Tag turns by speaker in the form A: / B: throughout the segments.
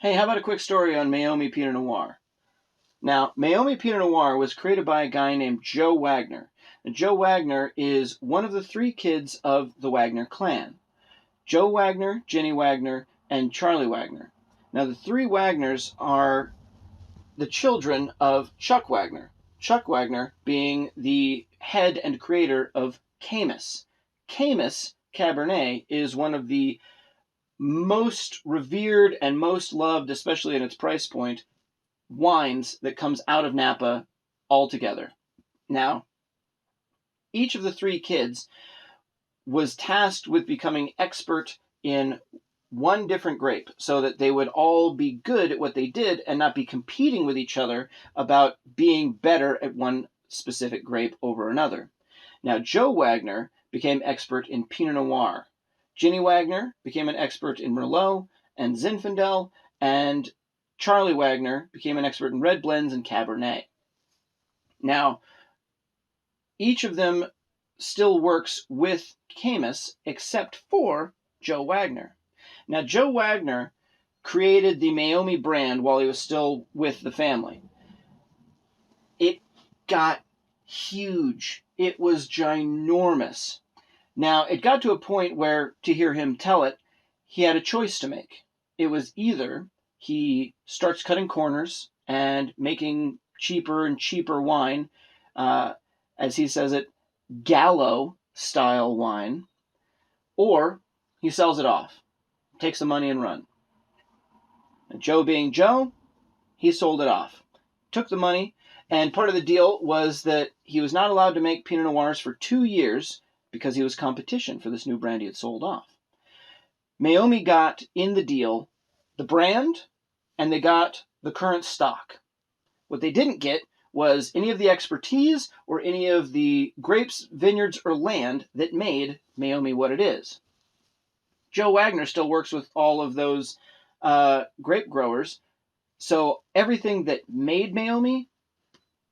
A: Hey, how about a quick story on Meiomi Pinot Noir? Now, Meiomi Pinot Noir was created by a guy named Joe Wagner. And Joe Wagner is one of the three kids of the Wagner clan. Joe Wagner, Jenny Wagner, and Charlie Wagner. Now, the three Wagners are the children of Chuck Wagner. Chuck Wagner being the head and creator of Caymus. Caymus Cabernet is one of the most revered and most loved, especially at its price point, wines that comes out of Napa altogether. Now, each of the three kids was tasked with becoming expert in one different grape so that they would all be good at what they did and not be competing with each other about being better at one specific grape over another. Now, Joe Wagner became expert in Pinot Noir. Ginny Wagner became an expert in Merlot and Zinfandel, and Charlie Wagner became an expert in red blends and Cabernet. Now, each of them still works with Caymus except for Joe Wagner. Now, Joe Wagner created the Meiomi brand while he was still with the family. It got huge. It was ginormous. Now, it got to a point where, to hear him tell it, he had a choice to make. It was either he starts cutting corners and making cheaper and cheaper wine, as he says it, Gallo style wine, or he sells it off, takes the money and run. And Joe being Joe, he sold it off, took the money, and part of the deal was that he was not allowed to make Pinot Noirs for 2 years because he was competition for this new brand he had sold off. Meiomi got in the deal the brand, and they got the current stock. What they didn't get was any of the expertise or any of the grapes, vineyards, or land that made Meiomi what it is. Joe Wagner still works with all of those grape growers, so everything that made Meiomi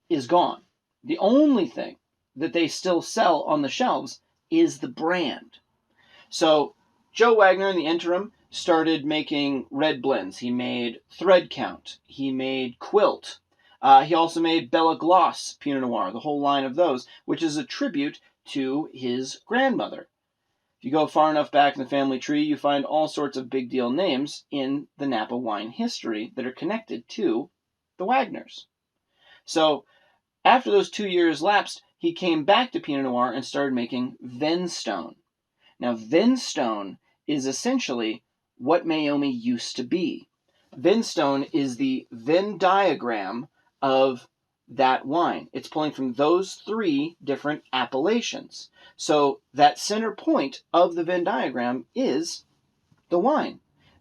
A: is gone. The only thing that they still sell on the shelves is the brand. So Joe Wagner in the interim started making red blends. He made Thread Count. He made Quilt. He also made Bella Gloss Pinot Noir, the whole line of those, which is a tribute to his grandmother. If you go far enough back in the family tree, you find all sorts of big deal names in the Napa wine history that are connected to the Wagners. So after those 2 years lapsed, he came back to Pinot Noir and started making Venstone. Now, Venstone is essentially what Meiomi used to be. Venstone is the Venn diagram of that wine. It's pulling from those three different appellations. So that center point of the Venn diagram is the wine.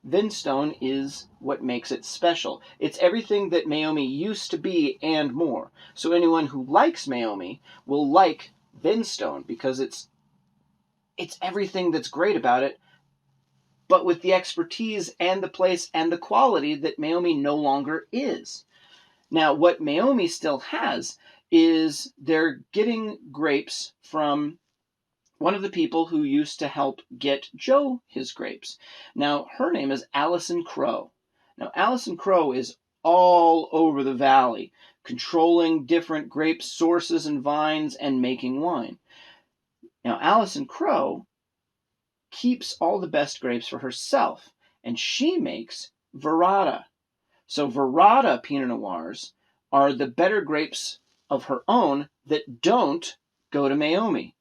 A: Venstone is what makes it special. It's everything that Meiomi used to be and more. So anyone who likes Meiomi will like Venstone because it's everything that's great about it, but with the expertise and the place and the quality that Meiomi no longer is. Now, what Meiomi still has is they're getting grapes from one of the people who used to help get Joe his grapes. Now, her name is Allison Crow. Now, Allison Crow is all over the valley, controlling different grape sources and vines and making wine. Now, Allison Crow keeps all the best grapes for herself, and she makes Verrata. So Verrata Pinot Noirs are the better grapes of her own that don't go to Meiomi.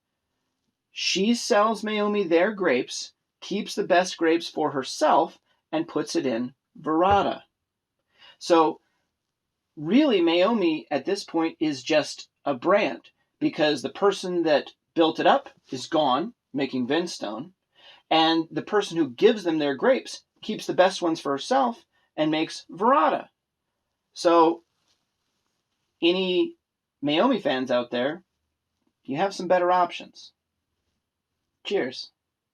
A: She sells Meiomi their grapes, keeps the best grapes for herself, and puts it in Verrata. So really, Meiomi at this point is just a brand because the person that built it up is gone, making Venstone, and the person who gives them their grapes keeps the best ones for herself and makes Verrata. So any Meiomi fans out there, you have some better options. Cheers.